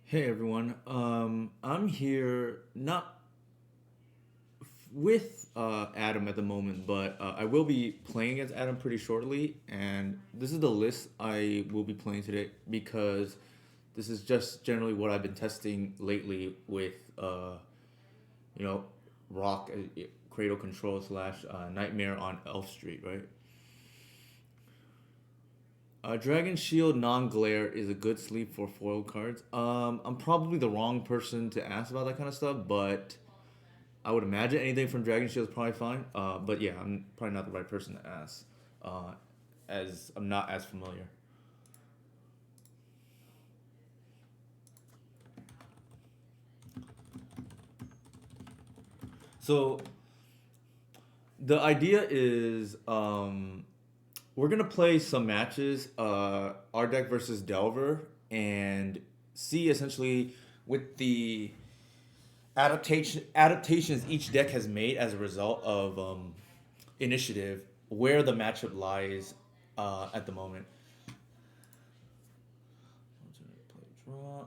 Hey everyone. I'm here not with Adam at the moment, but I will be playing against Adam pretty shortly, and this is the list I will be playing today because this is just generally what I've been testing lately with you know Rock Cradle Control slash Nightmare on Elf Street, right? Dragon Shield non-glare is a good sleep for foil cards. I'm probably the wrong person to ask about that kind of stuff, but I would imagine anything from Dragon Shield is probably fine. But yeah, I'm probably not the right person to ask, uh, as I'm not as familiar. So the idea is we're gonna play some matches, our deck versus Delver, and see essentially with the adaptations each deck has made as a result of initiative where the matchup lies at the moment. Draw.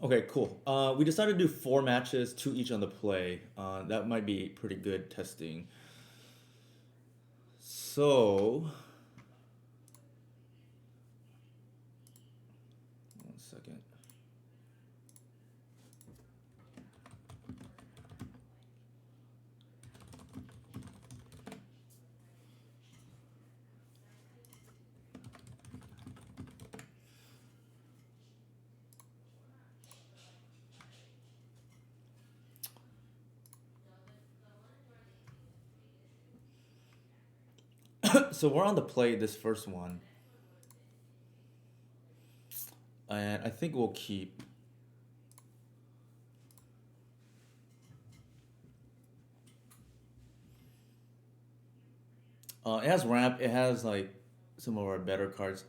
Okay, cool. We decided to do four matches, two each on the play. That might be pretty good testing. So, one second. So we're on the play this first one, and I think we'll keep. It has ramp. It has like some of our better cards.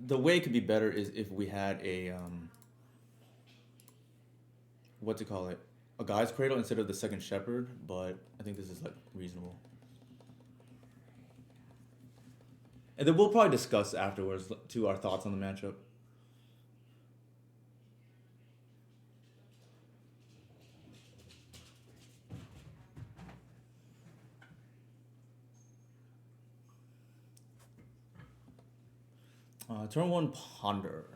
The way it could be better is if we had a what to call it, a guy's cradle instead of the second shepherd. But I think this is like reasonable. And then we'll probably discuss afterwards to our thoughts on the matchup. Turn one ponder.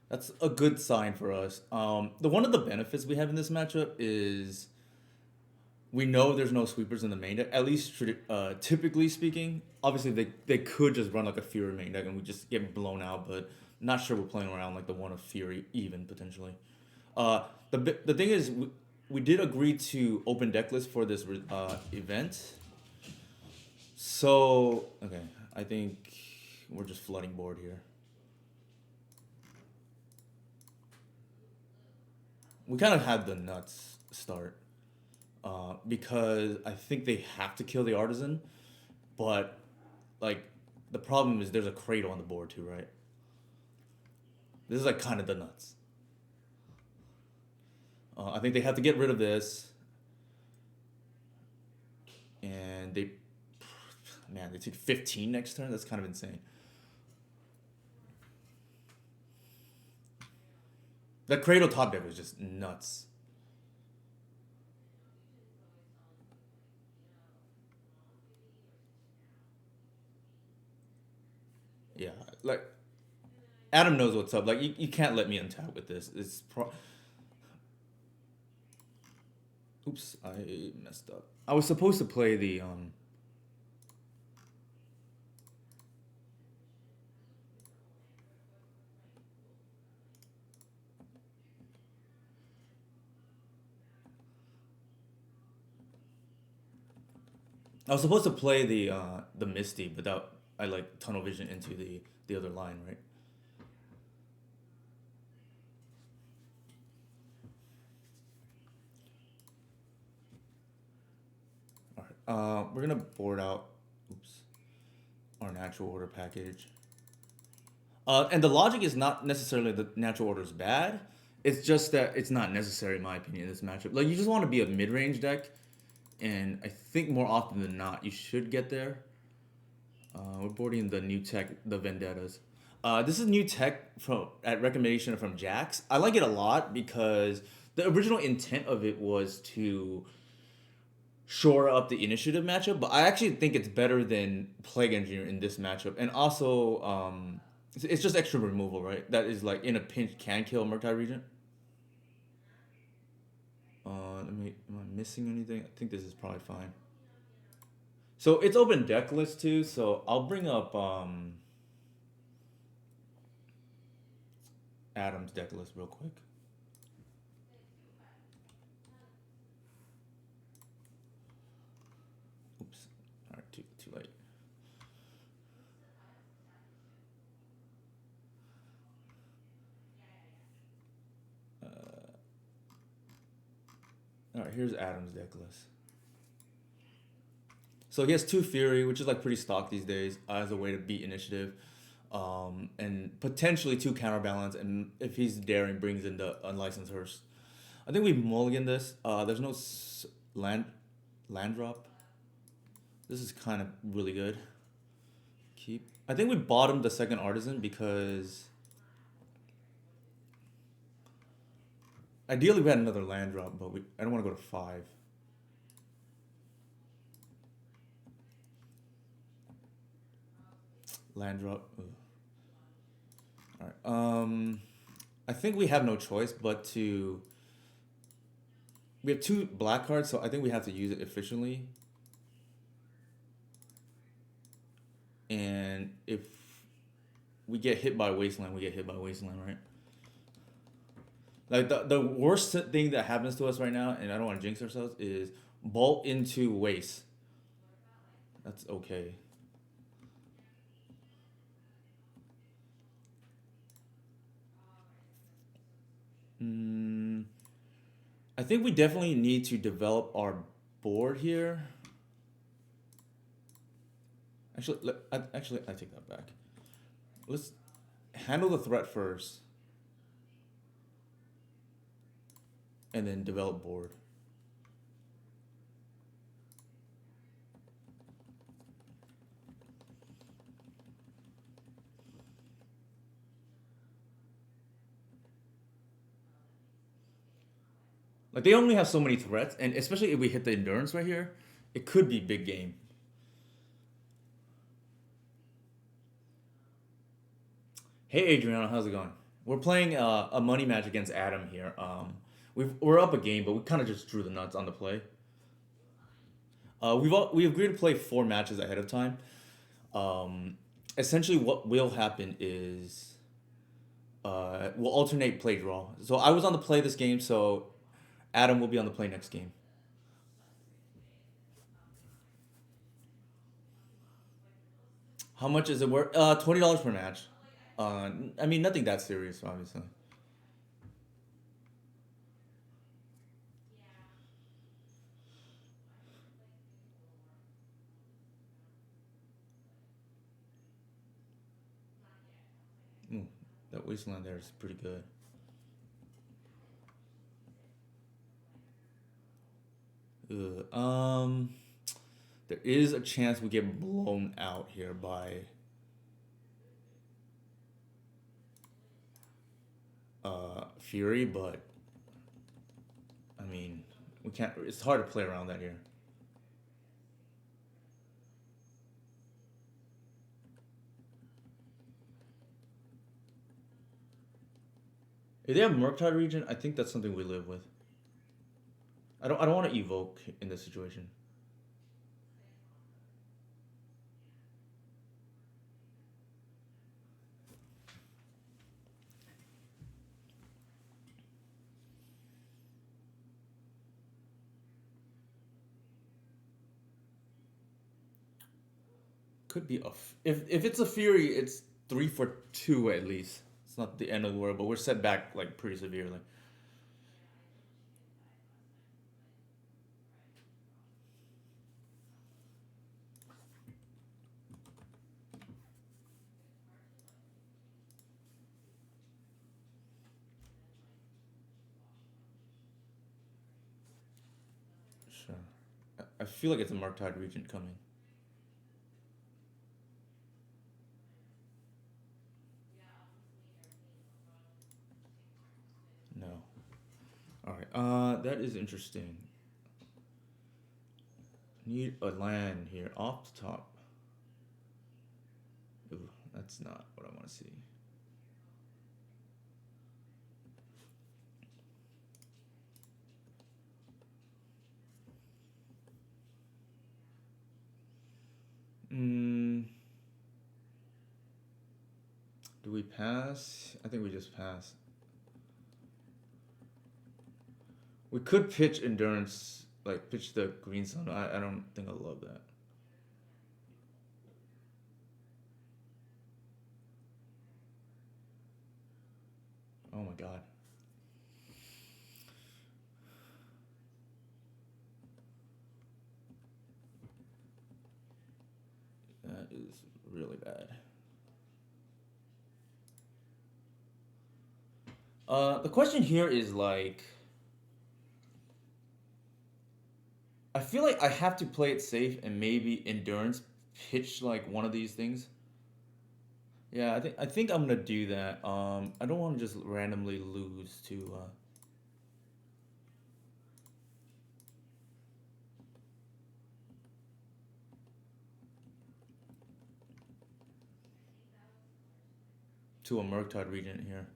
That's a good sign for us. The one of the benefits we have in this matchup is we know there's no sweepers in the main deck. At least typically speaking, obviously they could just run like a Fury main deck and we just get blown out. But not sure we're playing around like the one of Fury even potentially. The thing is we did agree to open deck list for this event. So okay, I think we're just flooding board here. We kind of had the nuts start because I think they have to kill the artisan, but like the problem is there's a cradle on the board too, right? This is like kind of the nuts. I think they have to get rid of this, and they take 15 next turn. That's kind of insane. That cradle top deck was just nuts. Yeah, like Adam knows what's up. Like you can't let me untap with this. Oops, I messed up. I was supposed to play the I was supposed to play the Misty, but that I like tunnel vision into the other line, right? All right. We're gonna board out. Oops. Our natural order package. And the logic is not necessarily the natural order is bad. It's just that it's not necessary, in my opinion, in this matchup. Like you just want to be a mid range deck, and I think more often than not, you should get there. We're boarding the new tech, the Vendettas. This is new tech from at recommendation from Jax. I like it a lot because the original intent of it was to shore up the initiative matchup, but I actually think it's better than Plague Engineer in this matchup. And also, it's just extra removal, right? That is like in a pinch can kill Murktide Regent. Am I missing anything? I think this is probably fine. So it's open deck list too. So I'll bring up Adam's deck list real quick. Oops. All right, too late. All right, here's Adam's deck list. So he has two Fury, which is like pretty stock these days, as a way to beat initiative, and potentially two counterbalance. And if he's daring, brings in the unlicensed Hearst. I think we mulligan this. There's no land drop. This is kind of really good. Keep. I think we bottomed the second artisan because ideally we had another land drop, but I don't want to go to 5. Land drop. Ugh. All right. I think we have no choice but to. We have 2 black cards, so I think we have to use it efficiently. And if we get hit by Wasteland, we get hit by Wasteland, right? Like the worst thing that happens to us right now, and I don't want to jinx ourselves, is bolt into Waste. That's okay. Mm, I think we definitely need to develop our board here. Actually, I take that back. Let's handle the threat first, and then develop board. Like they only have so many threats, and especially if we hit the endurance right here, it could be big game. Hey Adriano, how's it going? We're playing a money match against Adam here. We're up a game, but we kind of just drew the nuts on the play. We agreed to play 4 matches ahead of time. Um, Essentially, what will happen is we'll alternate play draw. So I was on the play this game, so Adam will be on the play next game. How much is it worth? $20 per match. I mean nothing that serious, obviously. Ooh, that wasteland there is pretty good. Ugh, there is a chance we get blown out here by Fury, but I mean we can't. It's hard to play around that here. If they have Murktide region, I think that's something we live with. I don't want to evoke in this situation. Could be if it's a Fury, it's 3 for 2 at least. It's not the end of the world, but we're set back like pretty severely. Sure. I feel like it's a Murktide Regent coming. No. All right. That is interesting. Need a land here off the top. Ooh, that's not what I want to see. Mm, do we pass? I think we just pass. We could pitch endurance, like pitch the green sun. I don't think I love that. Oh my god, that is really bad. The question here is like, I feel like I have to play it safe and maybe endurance pitch like one of these things. Yeah, I think I'm gonna do that. I don't want to just randomly lose to a Murktide Regent here.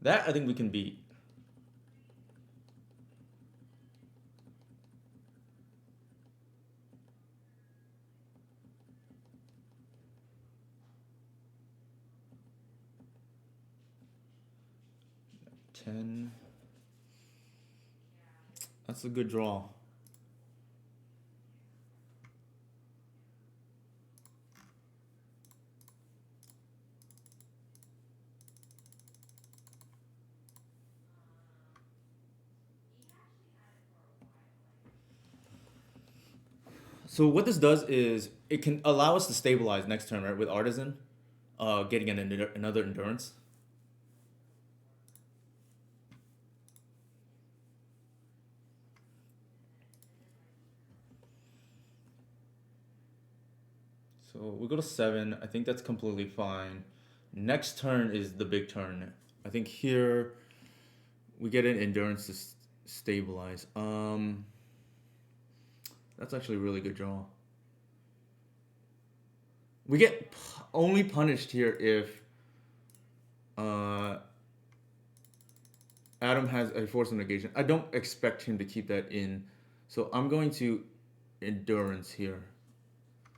That I think we can beat. 10. That's a good draw. So what this does is it can allow us to stabilize next turn, right? With Artisan, getting another endurance. So we go to 7. I think that's completely fine. Next turn is the big turn. I think here we get an endurance to stabilize. That's actually a really good draw. We get only punished here if uh, Adam has a force of negation. I don't expect him to keep that in, so I'm going to endurance here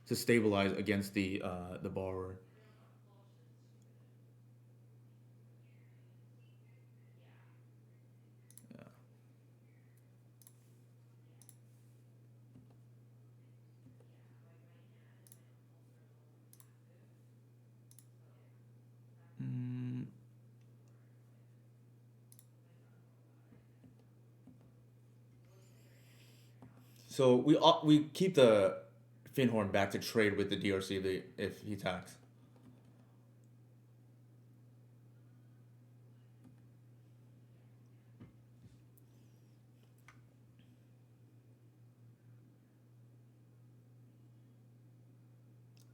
to stabilize against the borrower. Yeah. Mm, so we keep the Finhorn back to trade with the DRC if he attacks.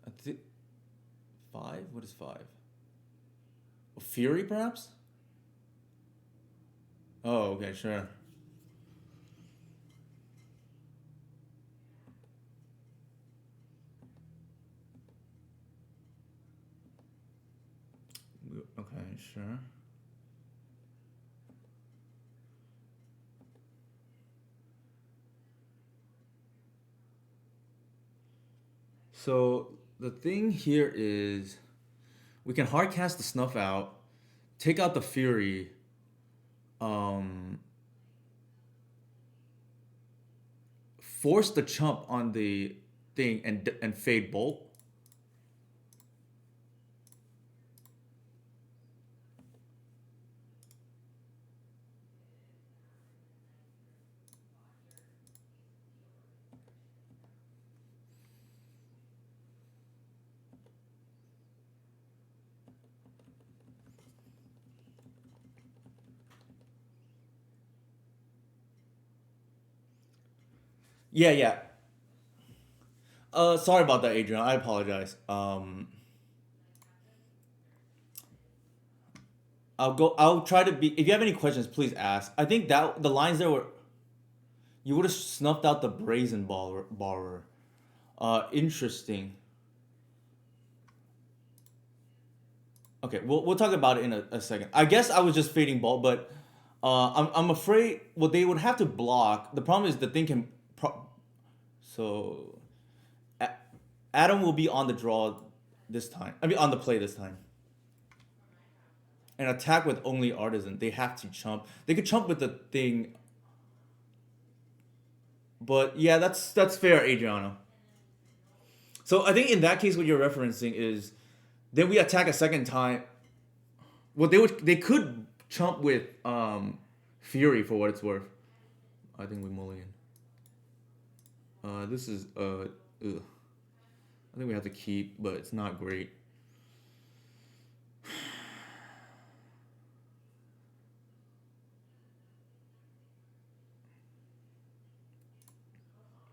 I think 5. What is 5? Fury, perhaps? Oh, okay, sure. Okay, sure. So the thing here is we can hard cast the snuff out, take out the fury, um, force the chump on the thing and fade bolt. Yeah, yeah. Sorry about that, Adrian. I apologize. I'll go. I'll try to be. If you have any questions, please ask. I think that the lines there were. You would have snuffed out the brazen borrower. Interesting. Okay, we'll talk about it in a second. I guess I was just fading ball, but I'm afraid well they would have to block. The problem is the thing can. So, A- Adam will be on the draw this time. I mean, on the play this time. And attack with only artisan. They have to chump. They could chump with the thing, but yeah, that's fair, Adriano. So I think in that case, what you're referencing is then we attack a second time. Well, they could chump with Fury for what it's worth. I think we mulligan. This is ugh. I think we have to keep, but it's not great.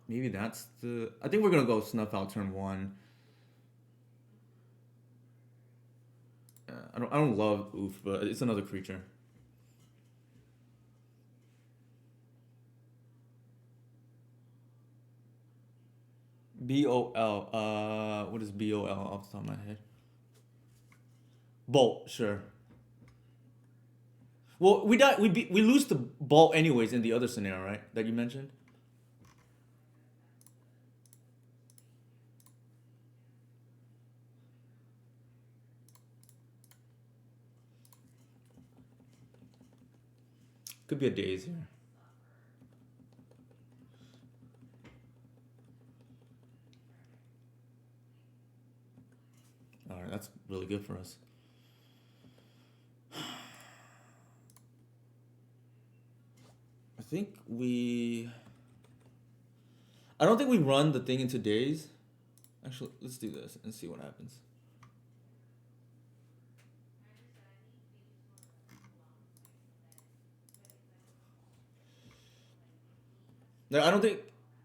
Maybe that's the. I think we're gonna go snuff out turn one. I don't love oof, but it's another creature. BOL. What is BOL off the top of my head? Bolt, sure. Well, we die. We lose the ball anyways in the other scenario, right? That you mentioned. Could be a daze here. All right, that's really good for us. I think we. I don't think we run the thing into days. Actually, let's do this and see what happens. No, I don't think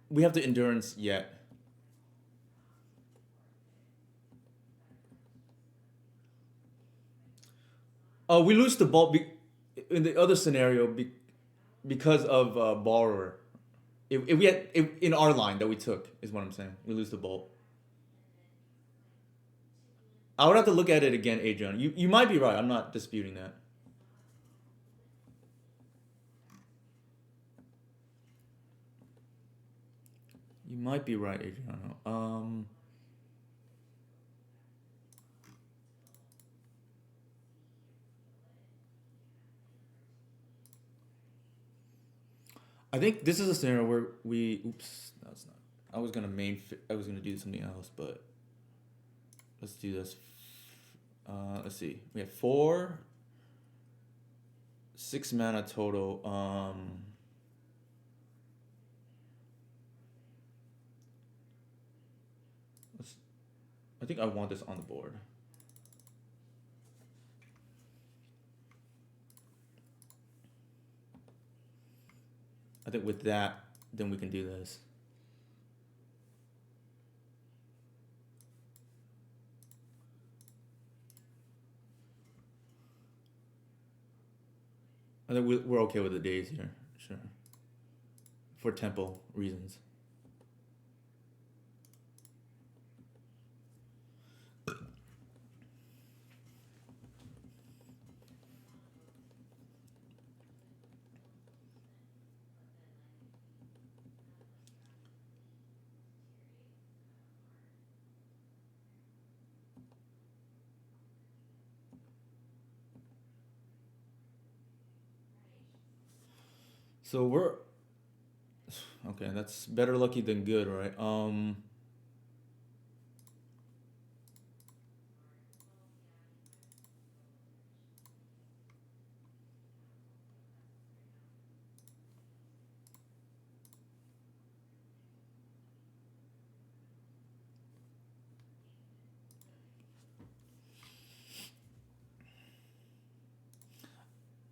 we have the endurance yet. We lose the ball in the other scenario because of borrower. If we had in our line that we took is what I'm saying. We lose the bolt. I would have to look at it again, Adrian. You might be right. I'm not disputing that. You might be right, Adriano. I think this is a scenario where we. Oops, that's not. I was gonna I was gonna do something else, but let's do this. Let's see. We have four, 6 mana total. Let's, I think I want this on the board. I think with that, then we can do this. I think we're okay with the days here, sure. For tempo reasons. So we're okay. That's better lucky than good, right?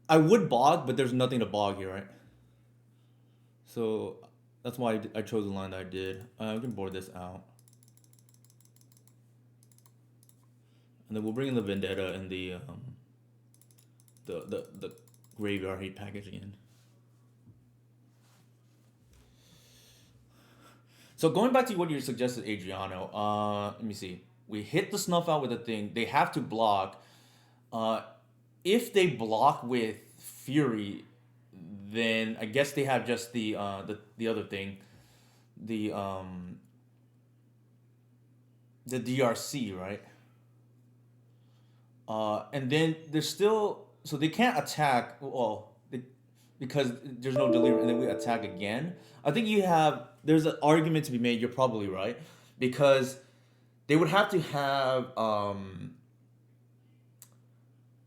I would bog, but there's nothing to bog here, right? So that's why I chose the line that I did. We can board this out, and then we'll bring in the Vendetta and the graveyard hate package again. So going back to what you suggested, Adriano. Let me see. We hit the snuff out with a thing. They have to block. Uh, if they block with Fury, then I guess they have just the other thing, the um the DRC, right? And then there's still so they can't attack. Well, because there's no delivery, and then we attack again. I think you have there's an argument to be made. You're probably right because they would have to have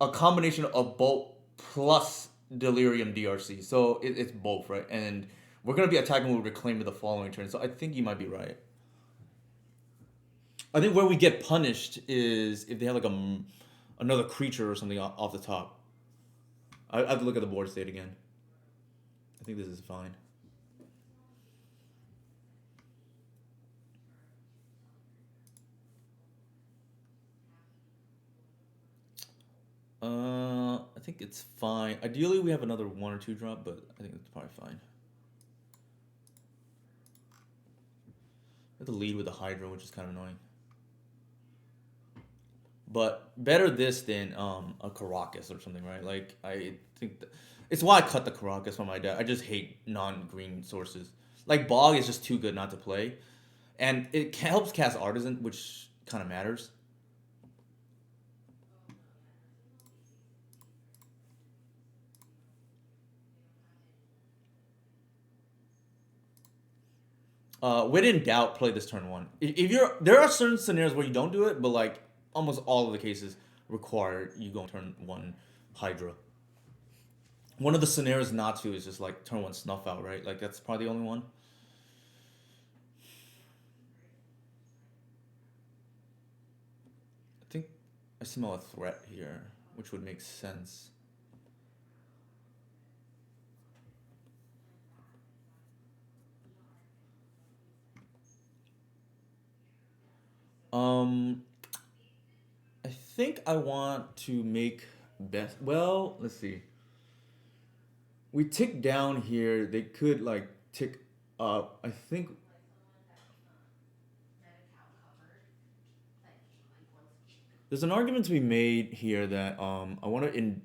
a combination of both plus delirium DRC. So it's both, right? And we're gonna be attacking with reclaim the following turn. So I think you might be right. I think where we get punished is if they have like another creature or something off the top. I have to look at the board state again. I think this is fine. I think it's fine. Ideally, we have another one or two drop, but I think it's probably fine. I have to lead with a Hydra, which is kind of annoying. But better this than a Caracas or something, right? Like I think it's why I cut the Caracas from my deck. I just hate non-green sources. Like Bog is just too good not to play, and it helps cast Artisan, which kind of matters. When in doubt, play this turn one. If you're there are certain scenarios where you don't do it, but like almost all of the cases require you go turn one Hydra. One of the scenarios not to is just like turn one Snuff out, right? Like that's probably the only one. I think I smell a threat here, which would make sense. Um, I think I want to make best. Well, let's see. We tick down here. They could like tick up. I think there's an argument to be made here that I want to in.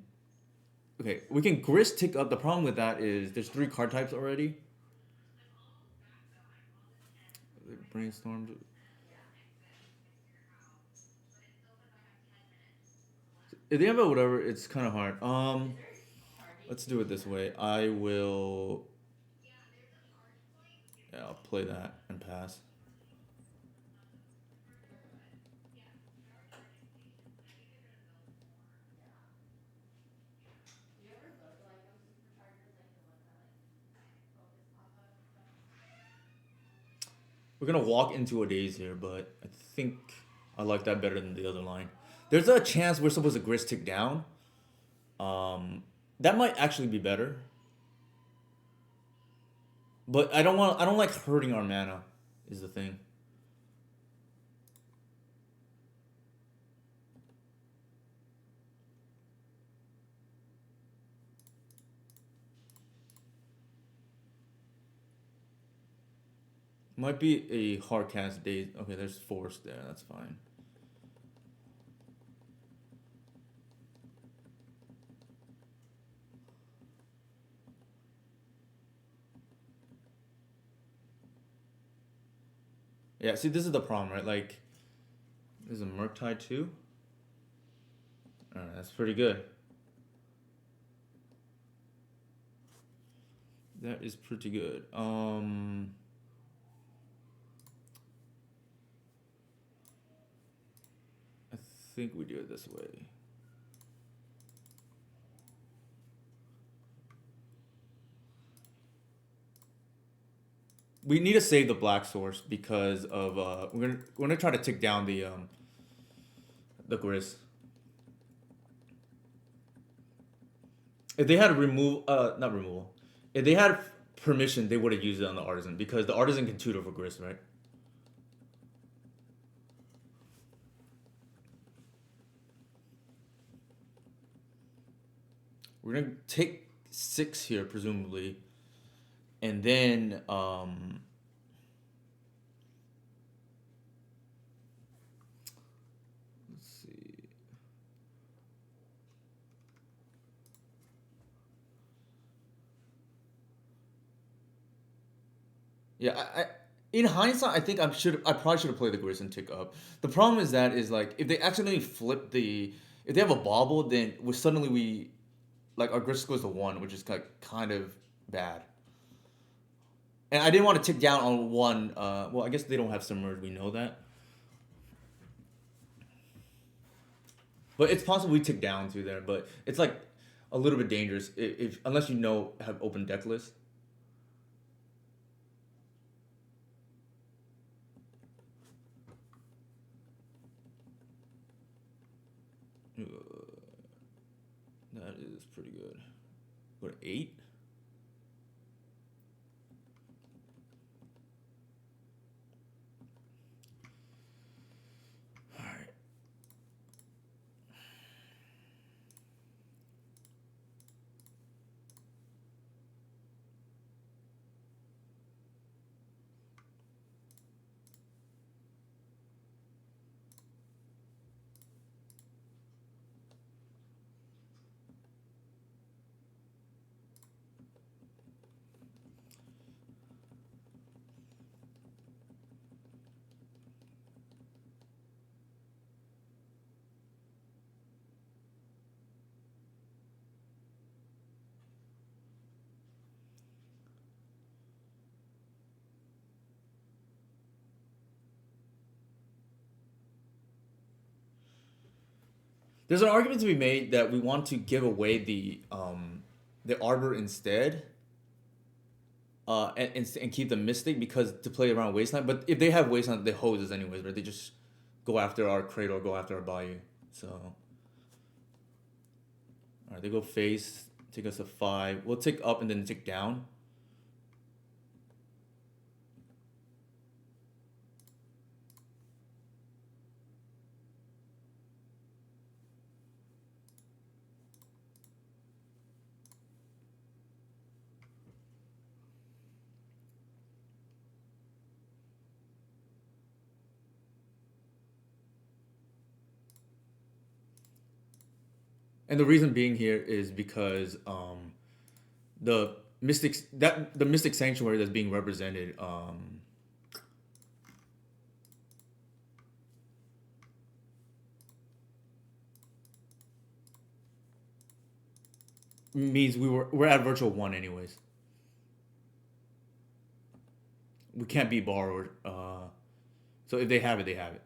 Okay, we can grist tick up. The problem with that is there's three card types already. Brainstormed. If they have a whatever, it's kind of hard. Let's do it this way. I will. Yeah, I'll play that and pass. We're gonna walk into a daze here, but I think I like that better than the other line. There's a chance we're supposed to grist tick down. Um, that might actually be better, but I don't want. I don't like hurting our mana. Is the thing. Might be a hard cast daze. Okay, there's force there. That's fine. Yeah. See, this is the problem, right? Like, there's a Murktide too. Alright, that's pretty good. That is pretty good. I think we do it this way. We need to save the black source because of we're gonna try to take down the Gris. If they had remove not removal, if they had permission, they would have used it on the artisan because the artisan can tutor for Gris, right? We're gonna take 6 here, presumably, and then let's see. Yeah, I in hindsight, I think I probably should have played the Gris and tick up. The problem is that is like if they accidentally flip if they have a bobble, then we like our Gris goes to 1, which is kind of bad. And I didn't want to tick down on 1. Well, I guess they don't have submerge. We know that, but it's possible we tick down through there. But it's like a little bit dangerous if unless you know have open deck list. Uh, that is pretty good. What 8? All right. There's an argument to be made that we want to give away the arbor instead, and keep the mystic because to play around wasteland. But if they have wasteland, they hoses anyways, right? They just go after our cradle or go after our bayou. So, all right, they go face, take us a 5. We'll tick up and then tick down. And the reason being here is because the mystic sanctuary that's being represented means we're at virtual 1 anyways. We can't be borrowed. So if they have it, they have it.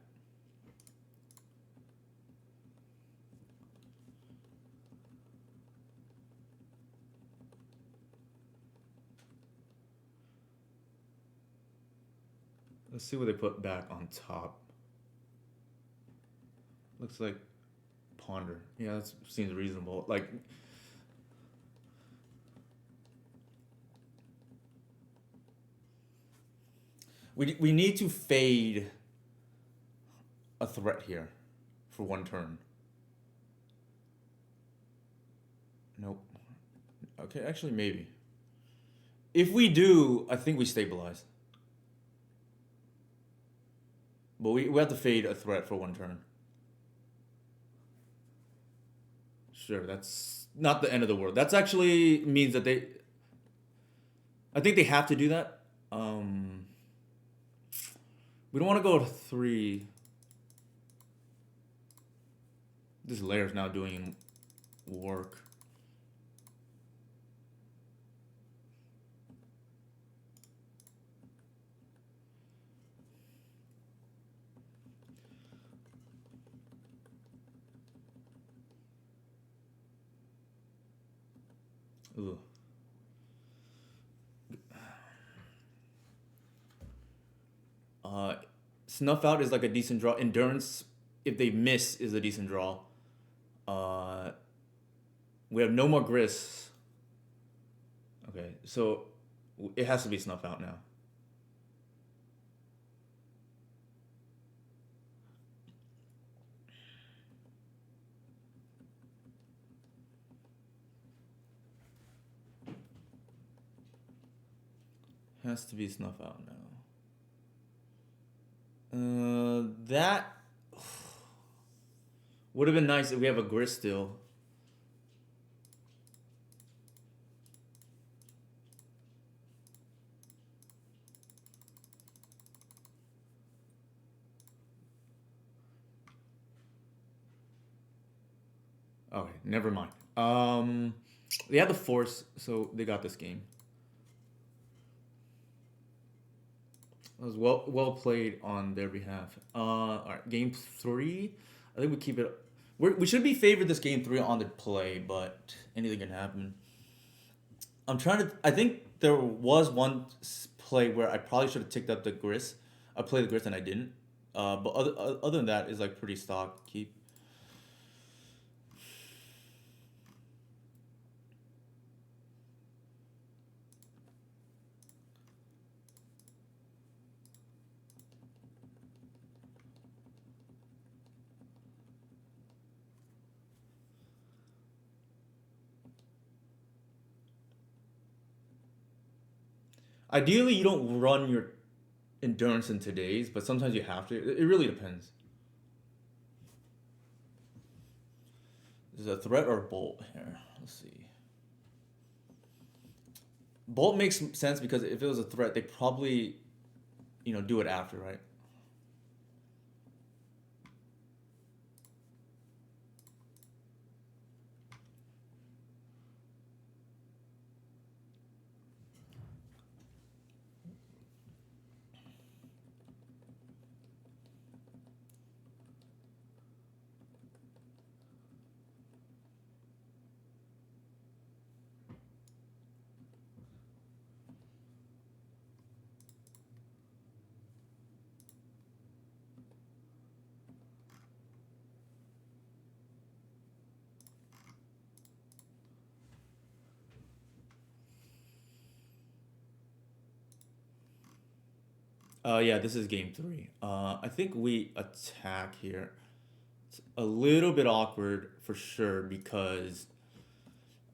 Let's see what they put back on top. Looks like ponder. Yeah, that seems reasonable. Like we need to fade a threat here for 1 turn. Nope. Okay, actually maybe. If we do, I think we stabilize. But we have to fade a threat for 1 turn. Sure, that's not the end of the world. That's actually means that I think they have to do that. We don't want to go to 3. This layer is now doing work. Ooh. Uh, Snuff out is like a decent draw. Endurance, if they miss, is a decent draw. Uh, we have no more grist. Okay, so it has to be snuff out now. Has to be snuff out now. That would have been nice if we have a grist still. Okay, never mind. They had the force, so they got this game. It was well played on their behalf. All right, game three. I think we keep it. We should be favored this game three on the play, but anything can happen. I'm trying to. I think there was one play where I probably should have ticked up the grist. I played the grist and I didn't. But other than that, is like pretty stock keep. Ideally, you don't run your endurance in today's, but sometimes you have to. It really depends. Is it a threat or a bolt here? Let's see. Bolt makes sense because if it was a threat, they probably, do it after, right? Yeah, this is game three. I think we attack here. It's a little bit awkward for sure because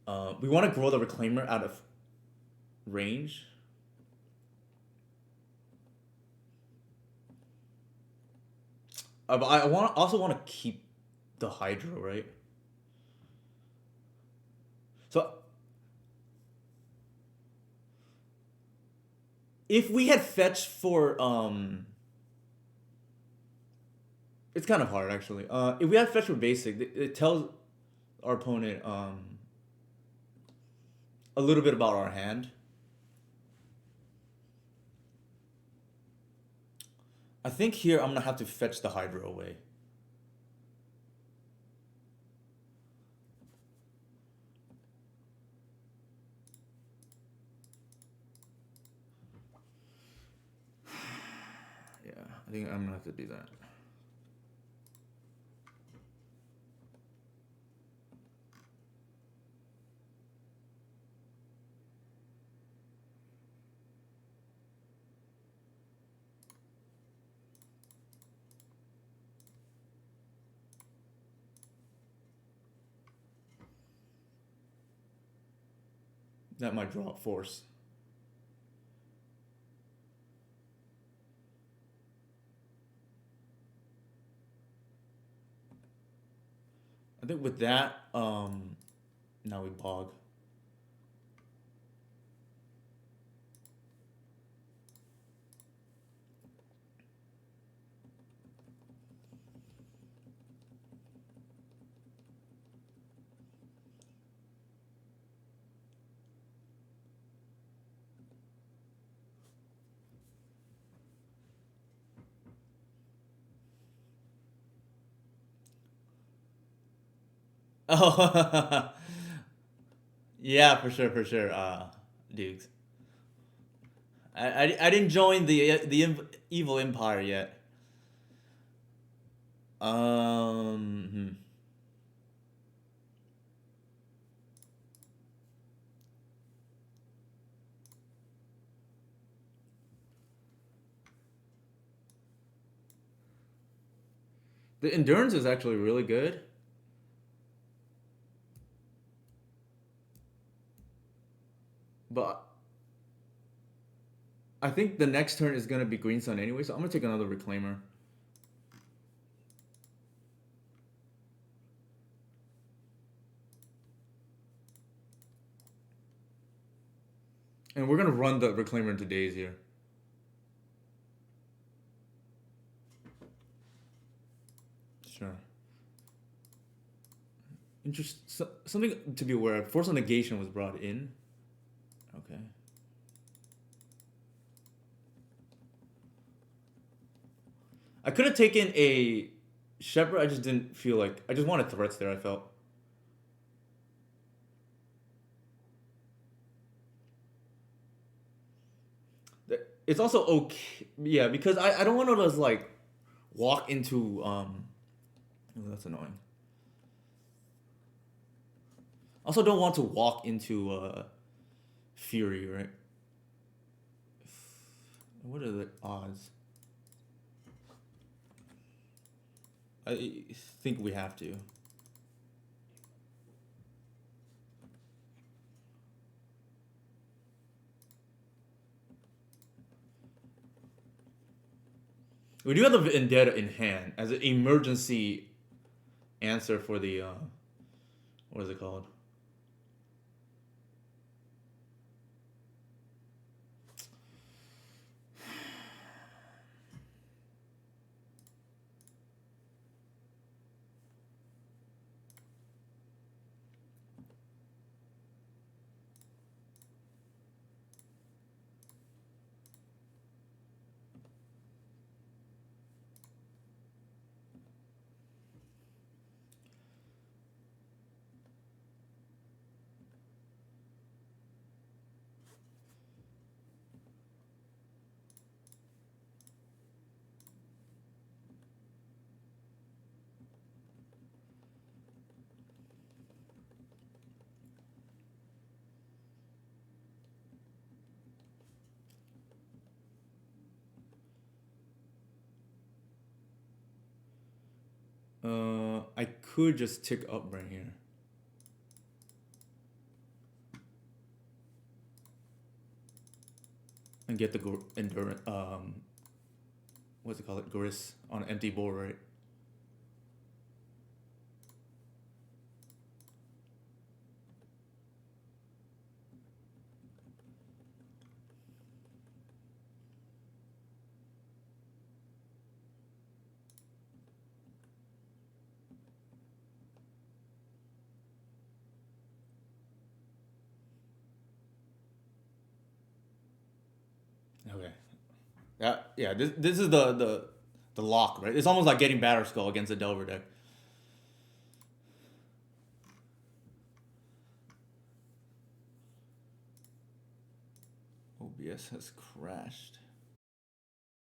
we want to grow the reclaimer out of range. But I also want to keep the Hydro, right? So if we had fetched for it's kind of hard actually. If we had fetched for basic, it tells our opponent a little bit about our hand. I think here I'm gonna have to fetch the Hydro away. Yeah, I think I'm gonna have to do that. That might draw force. I think with that, now we bog. Oh, Yeah, for sure, for sure. Dukes. I didn't join evil empire yet. Hmm. The endurance is actually really good, but I think the next turn is gonna be Green Sun anyway, so I'm gonna take another Reclaimer. And we're gonna run the Reclaimer into Daze here. Sure. Something to be aware of. Force of Negation was brought in. Okay. I could have taken a Shepherd. I just didn't feel like. I just wanted threats there. I felt. It's also okay. Yeah, because I don't want to just like walk into. Oh, that's annoying. Also, don't want to walk into Fury, right? What are the odds? I think we have to. We do have the Vendetta in hand as an emergency answer for the what is it called? I could just tick up right here and get the endurance. What's it called? Gris on an empty board, right? Okay. Yeah. This is the lock, right? It's almost like getting Batter Skull against a Delver deck. OBS has crashed.